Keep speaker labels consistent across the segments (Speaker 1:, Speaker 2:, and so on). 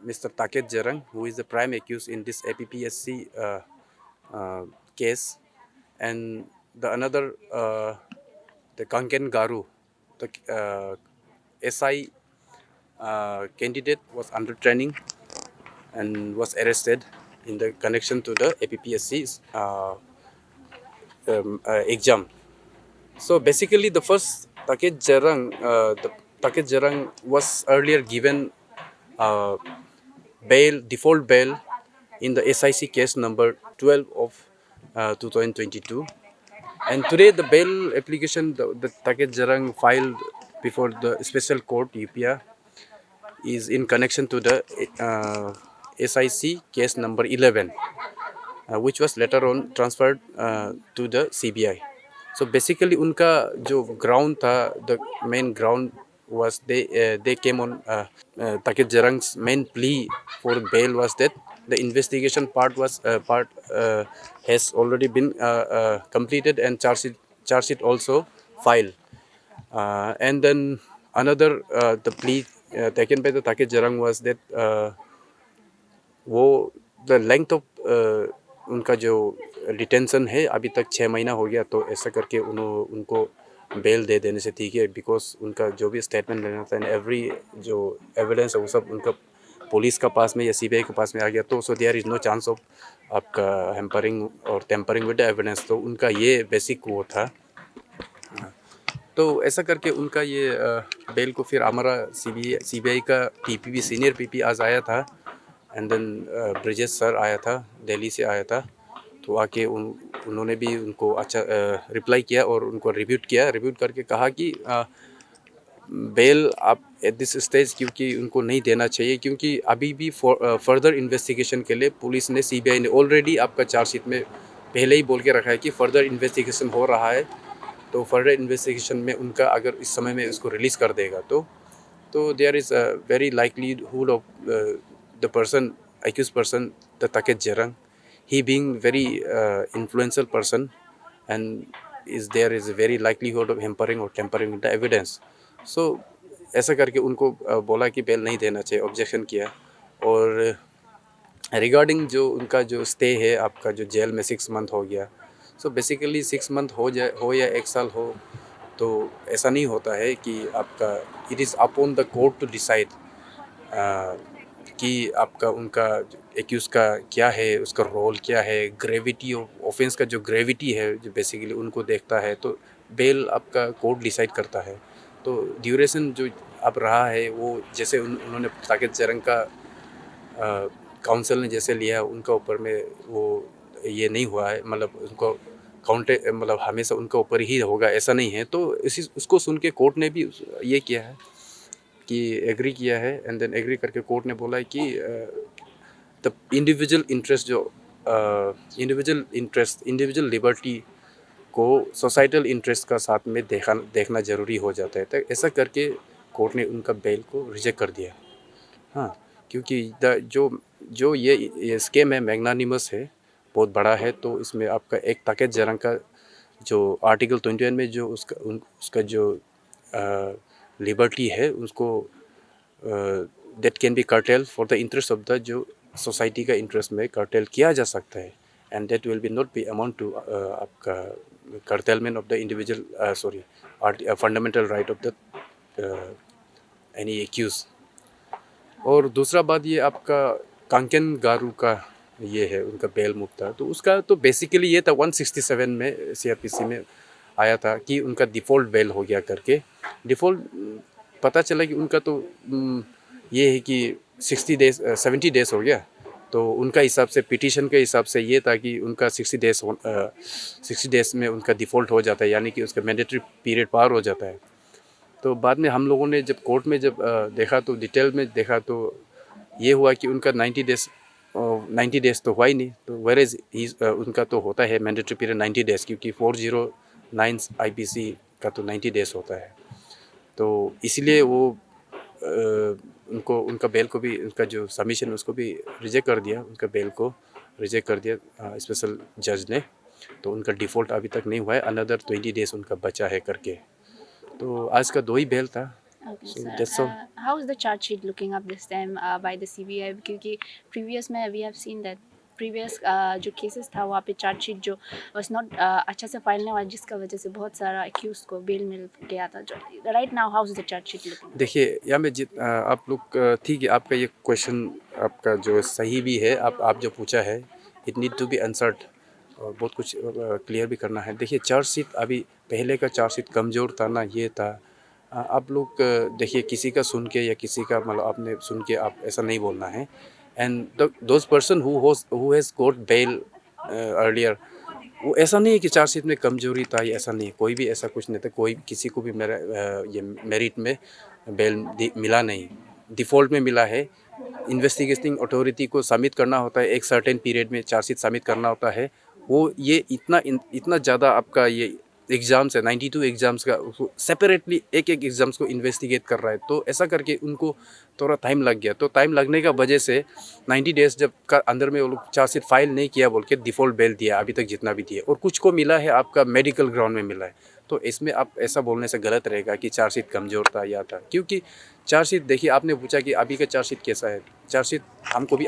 Speaker 1: Mr. Taket Jarang, who is the prime accused in this APPSC case, and the another, the Kanken Garu, the SI candidate was under training and was arrested in the connection to the APPSC exam. So basically, the first Taket Jarang was earlier given uh, default bail in the SIC case number 12 of 2022. And today, the bail application the Taket Jarang filed before the special court UPIA is in connection to the SIC case number 11, which was later on transferred to the CBI. So basically, उनका जो ground था, the main ground was they came on Takit Jarang's main plea for bail was that the investigation part has already been completed and charge sheet also filed. And then another the plea taken by the Takit Jarang was that वो the length of उनका जो detention है अभी तक 6 महीना हो गया, तो ऐसा करके उनको बेल दे देने से ठीक है, बिकॉज उनका जो भी स्टेटमेंट लेना था एंड एवरी जो एविडेंस है वो सब उनका पुलिस का पास में या सीबीआई के पास में आ गया, तो so there is no chance of आपका हेम्परिंग और टेम्परिंग विद द एविडेंस, तो उनका ये बेसिक वो था। तो ऐसा करके उनका ये बेल को फिर हमारा सीबीआई का पीपी सीनियर पीपी आज आया था, एंड देन ब्रिजेश सर आया था, दिल्ली से आया था, तो आके उन्होंने भी उनको अच्छा रिप्लाई किया और उनको रिव्यूट करके कहा कि बेल आप एट दिस स्टेज क्योंकि उनको नहीं देना चाहिए, क्योंकि अभी भी फर्दर इन्वेस्टिगेशन के लिए पुलिस ने सीबीआई ने ऑलरेडी आपका चार्जशीट में पहले ही बोल के रखा है कि फर्दर इन्वेस्टिगेशन हो रहा है, तो फर्दर इन्वेस्टिगेशन में उनका अगर इस समय में उसको रिलीज़ कर देगा तो there is a very likelihood of the person, accused person, the Taket Jarang, he being very influential person, and is a very likelihood of hampering or tampering with the evidence. So ऐसा करके उनको बोला कि bell नहीं देना चाहिए, objection किया। और रिगार्डिंग जो उनका जो स्टे है आपका जो जेल में 6 मंथ हो गया, सो बेसिकली 6 मंथ हो या 1 साल हो, तो ऐसा नहीं होता है कि आपका it is upon the court to decide कि आपका उनका एक्यूज़ का क्या है, उसका रोल क्या है, ग्रेविटी ऑफ ऑफेंस का जो ग्रेविटी है जो बेसिकली उनको देखता है, तो बेल आपका कोर्ट डिसाइड करता है। तो ड्यूरेशन जो अब रहा है वो जैसे उन्होंने ताकिद जरंग का काउंसिल ने जैसे लिया उनका ऊपर में वो ये नहीं हुआ है, मतलब उनको मतलब हमेशा उनका ऊपर ही होगा ऐसा नहीं है, तो उसको सुन के कोर्ट ने भी ये किया है कि एग्री किया है, एंड देन एग्री करके कोर्ट ने बोला है कि द इंडिविजुअल इंटरेस्ट जो इंडिविजुअल लिबर्टी को सोसाइटल इंटरेस्ट का साथ में देखना ज़रूरी हो जाता है, तो ऐसा करके कोर्ट ने उनका बेल को रिजेक्ट कर दिया। हाँ, क्योंकि जो ये स्केम है मैग्नानिमस है, बहुत बड़ा है, तो इसमें आपका एक ताकिद जरंग का जो आर्टिकल 21 में जो उसका जो लिबर्टी है उसको that can be curtailed for the interest of the जो सोसाइटी का इंटरेस्ट में कर्टेल किया जा सकता है, and that will be not be amount to आपका curtailment of the individual fundamental right of the any accuse. और दूसरा बात ये आपका कांकेन गारू का ये है उनका बेल मुक्ता, तो उसका तो बेसिकली ये था 167 में सीआरपीसी में आया था कि उनका डिफ़ॉल्ट बेल हो गया करके। डिफ़ॉल्ट पता चला कि उनका तो ये है कि 70 डेज हो गया, तो उनका हिसाब से पिटीशन के हिसाब से ये था कि उनका 60 डेज में उनका डिफ़ॉल्ट हो जाता है, यानी कि उसका मैंडेटरी पीरियड पार हो जाता है। तो बाद में हम लोगों ने जब कोर्ट में जब देखा तो डिटेल में देखा तो ये हुआ कि उनका 90 डेज तो हुआ ही नहीं, तो वेरेज उनका तो होता है मैंडेटरी पीरियड 90 डेज़, क्योंकि 409 आईपीसी का तो 90 डेज़ होता है, तो इसीलिए वो उनका बेल को भी उनका जो सबमिशन उसको भी रिजेक्ट कर दिया, उनका बेल को रिजेक्ट कर दिया स्पेशल जज ने। तो उनका डिफ़ॉल्ट अभी तक नहीं हुआ है, अनदर 20 डेज़ उनका बचा है करके। तो आज का 2 ही बेल था,
Speaker 2: Okay,
Speaker 1: So
Speaker 2: sir.
Speaker 1: that's all.
Speaker 2: How is the charge sheet looking up this time by the CBI? क्योंकि previous में we have seen that previous जो cases था वहाँ पे charge sheet जो was not अच्छा से फाइल नहीं हुआ जिसका वजह से बहुत सारा accused को bail मिल गया था जो right now how is the charge sheet looking?
Speaker 1: देखिए या मैं आप लोग ठीक है, आपका ये क्वेश्चन आपका जो सही भी है, आप जो पूछा है it need to be answered और बहुत कुछ क्लियर भी करना है। देखिए चार्ज शीट अभी पहले का चार्ज शीट कमज़ोर था ना, ये था। आप लोग देखिए किसी का सुन के या किसी का मतलब आपने सुन के आप ऐसा नहीं बोलना है। And those person who has got bail earlier, वो ऐसा नहीं है कि चार्जशीट में कमजोरी था, ये ऐसा नहीं है, कोई भी ऐसा कुछ नहीं था। कोई किसी को भी मेरा ये मेरिट में बेल मिला नहीं, डिफ़ॉल्ट में मिला है। इन्वेस्टिगेटिंग अथॉरिटी को सबमिट करना होता है, एक सर्टेन पीरियड में चार्जशीट सबमिट करना होता है। वो ये इतना ज़्यादा आपका ये एग्ज़ाम्स है, 92 एग्ज़ाम्स का सेपरेटली एक एक एग्ज़ाम्स को इन्वेस्टिगेट कर रहा है। तो ऐसा करके उनको थोड़ा टाइम लग गया। तो टाइम लगने का वजह से 90 डेज जब का अंदर में वो लोग चार्जशीट फाइल नहीं किया बोल के डिफ़ॉल्ट बेल दिया अभी तक जितना भी दिया। और कुछ को मिला है आपका मेडिकल ग्राउंड में मिला है। तो इसमें आप ऐसा बोलने से गलत रहेगा कि चार्जशीट कमज़ोर था या था, क्योंकि चार्जशीट देखिए आपने पूछा कि अभी का चार्जशीट कैसा है। चार्जशीट हमको भी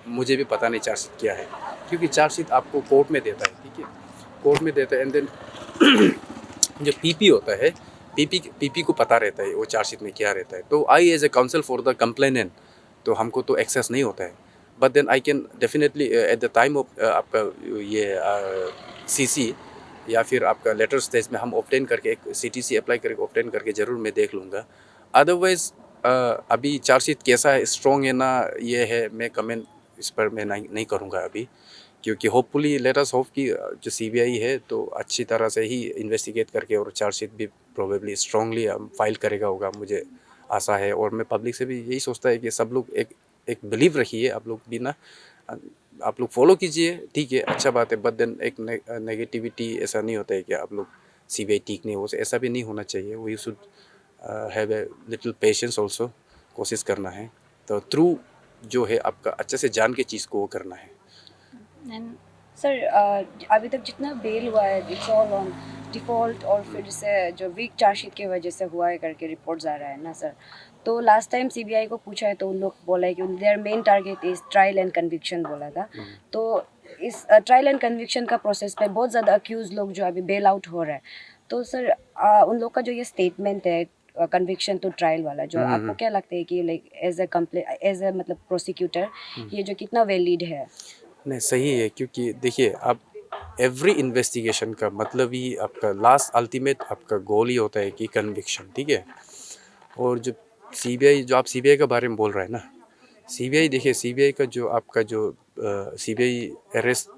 Speaker 1: मुझे भी पता नहीं चार्जशीट क्या है, क्योंकि चार्जशीट आपको कोर्ट में देता है, ठीक है, कोर्ट में देता है। एंड देन जो पीपी होता है, पीपी को पता रहता है वो चार्जशीट में क्या रहता है। तो I as a counsel for the complainant, तो हमको तो एक्सेस नहीं होता है। But then I can definitely at the time of आपका ये सीसी या फिर आपका लेटर स्टेज में हम ऑब्टेन करके एक सीटीसी अप्लाई करके ऑब्टेन करके ज़रूर मैं देख लूँगा। अदरवाइज़ अभी चार्जशीट कैसा है, स्ट्रॉन्ग है ना, ये है, मैं कमेंट इस पर मैं नहीं करूँगा अभी, क्योंकि होपफुली लेट अस होप कि जो सीबीआई है तो अच्छी तरह से ही इन्वेस्टिगेट करके और चार्जशीट भी प्रोबेबली स्ट्रांगली फाइल करेगा होगा, मुझे आशा है। और मैं पब्लिक से भी यही सोचता है कि सब लोग एक बिलीव रखिए, आप लोग भी ना, आप लोग फॉलो कीजिए, ठीक है, अच्छा बात है। बट देन एक नेगेटिविटी ऐसा नहीं होता है कि आप लोग सीबीआई ठीक नहीं हो, ऐसा भी नहीं होना चाहिए। We should have a little patience also, कोशिश करना है। तो थ्रू जो है आपका अच्छे से जान के चीज़ को वो करना है।
Speaker 2: एंड सर अभी तक जितना बेल हुआ है इट्स ऑल ऑन डिफ़ॉल्ट और फिर से जो वीक चार्जशीट की वजह से हुआ है करके रिपोर्ट्स आ रहा है ना सर। तो लास्ट टाइम सीबीआई को पूछा है तो उन लोग बोला है कि their main target is trial and conviction बोला था। तो इस ट्रायल एंड कन्विक्शन का प्रोसेस पे बहुत ज़्यादा अक्यूज लोग जो अभी बेल आउट हो रहा है। तो सर उन लोग का जो ये स्टेटमेंट है कन्विक्शन टू ट्रायल वाला, जो आपको क्या लगता है कि लाइक एज ए मतलब प्रोसिक्यूटर ये जो कितना वैलिड है?
Speaker 1: नहीं, सही है, क्योंकि देखिए आप एवरी इन्वेस्टिगेशन का मतलब ही आपका लास्ट अल्टीमेट आपका गोल ही होता है कि कन्विक्शन, ठीक है। और जो सीबीआई, जो आप सीबीआई के बारे में बोल रहे हैं ना, सीबीआई देखिए, सीबीआई का जो आपका जो सीबीआई अरेस्ट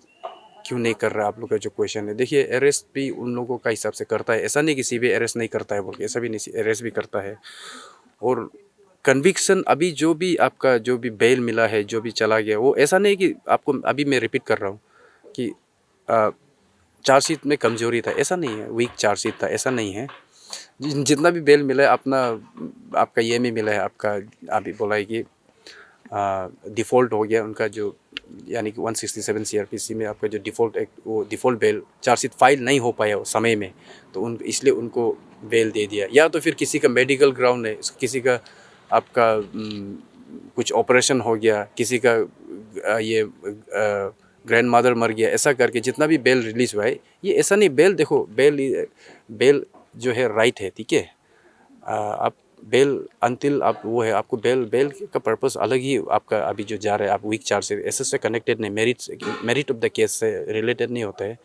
Speaker 1: क्यों नहीं कर रहा, आप लोग का जो क्वेश्चन है, देखिए अरेस्ट भी उन लोगों का हिसाब से करता है। ऐसा नहीं कि सीबीआई अरेस्ट नहीं करता है बोल के, ऐसा भी नहीं, अरेस्ट भी करता है। और कन्विक्शन अभी जो भी आपका जो भी बेल मिला है, जो भी चला गया, वो ऐसा नहीं कि आपको अभी मैं रिपीट कर रहा हूँ कि चार्जशीट में कमजोरी था, ऐसा नहीं है, वीक चार्जशीट था, ऐसा नहीं है। जितना भी बेल मिला है अपना आपका ये में मिला है, आपका अभी बोला है कि डिफ़ॉल्ट हो गया उनका जो, यानी कि 167 सीआरपीसी में आपका जो डिफ़ॉल्ट एक्ट, वो डिफ़ॉल्ट बेल चार्जशीट फाइल नहीं हो पाया उस समय में, तो इसलिए उनको बेल दे दिया। या तो फिर किसी का मेडिकल ग्राउंड है, किसी का आपका कुछ ऑपरेशन हो गया, किसी का ये ग्रैंड मदर मर गया, ऐसा करके जितना भी बेल रिलीज़ हुआ है, ये ऐसा नहीं, बेल देखो, बेल जो है राइट है, ठीक है। आप बेल अनटिल आप वो है, आपको बेल का पर्पस अलग ही आपका अभी जो जा रहा है, आप वीक चार्ज से ऐसे कनेक्टेड नहीं, मेरिट ऑफ द केस से रिलेटेड नहीं होता है।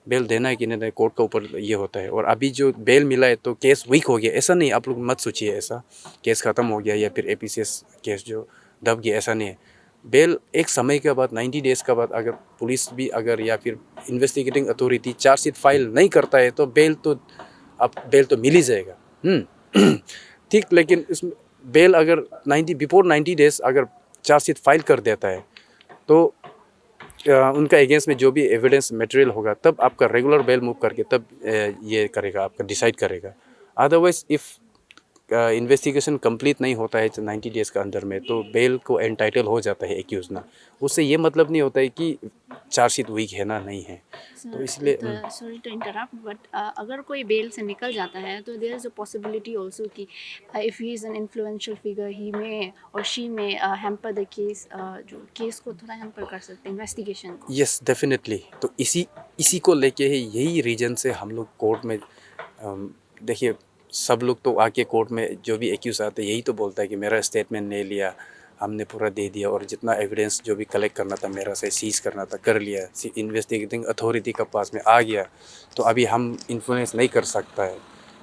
Speaker 1: बेल देना है कि नहीं, कोर्ट का ऊपर ये होता है। और अभी जो बेल मिला है तो केस वीक हो गया, ऐसा नहीं, आप लोग मत सोचिए ऐसा केस ख़त्म हो गया या फिर एपीसीएस केस जो दब गया, ऐसा नहीं है। बेल एक समय के बाद 90 डेज़ के बाद अगर पुलिस भी अगर या फिर इन्वेस्टिगेटिंग अथॉरिटी चार्जशीट फाइल नहीं करता है तो बेल तो मिल ही जाएगा। ठीक, लेकिन इसमें बेल अगर 90 बिफोर 90 डेज़ अगर चार्जशीट फाइल कर देता है तो उनका अगेंस्ट में जो भी एविडेंस मटेरियल होगा तब आपका रेगुलर बेल मूव करके तब ये करेगा, आपका डिसाइड करेगा। अदरवाइज इफ़ इन्वेस्टिगेशन कंप्लीट नहीं होता है 90 डेज़ का अंदर में, तो बेल को एंटाइटल हो जाता है एक्यूज ना। उससे ये मतलब नहीं होता है कि चार्जशीट वीक है ना नहीं है, तो इसलिए
Speaker 3: सॉरी टू इंटरप्ट, बट अगर कोई बेल से निकल जाता है तो there is a possibility also कि if he is an influential figure he may और she may hamper the case, जो केस को थोड़ा हैम्पर कर सकते हैं, इन्वेस्टिगेशन को।
Speaker 1: Yes definitely. तो इसी को लेके ही, यही रीजन से हम लोग कोर्ट में देखिए, सब लोग तो आके कोर्ट में जो भी एक्यूज आते हैं यही तो बोलता है कि मेरा स्टेटमेंट नहीं लिया, हमने पूरा दे दिया और जितना एविडेंस जो भी कलेक्ट करना था मेरा से सीज करना था कर लिया, इन्वेस्टिगेटिंग अथॉरिटी का पास में आ गया, तो अभी हम इन्फ्लुएंस नहीं कर सकता है।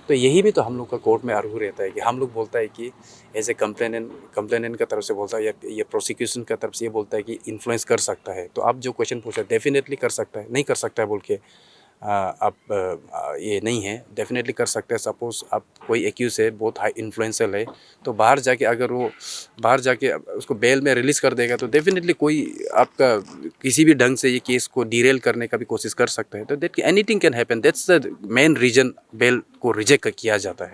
Speaker 1: तो यही भी तो हम लोग का कोर्ट में आर्गू रहता है कि हम लोग बोलता है कि एज ए कंप्लेनेंट का तरफ से बोलता है या ये प्रोसिक्यूशन का तरफ से ये बोलता है कि इन्फ्लुएंस कर सकता है। तो आप जो क्वेश्चन पूछा डेफिनेटली कर सकता है, नहीं कर सकता है बोल के आप ये नहीं है, डेफिनेटली कर सकते हैं। सपोज़ आप कोई एक्यूज है बहुत हाई इन्फ्लुएंशियल है, तो बाहर जाके अगर वो बाहर जाके उसको बेल में रिलीज़ कर देगा तो डेफिनेटली कोई आपका किसी भी ढंग से ये केस को डिरेल करने का भी कोशिश कर सकता है। तो that anything can happen, that's the main reason bail को रिजेक्ट किया जाता है।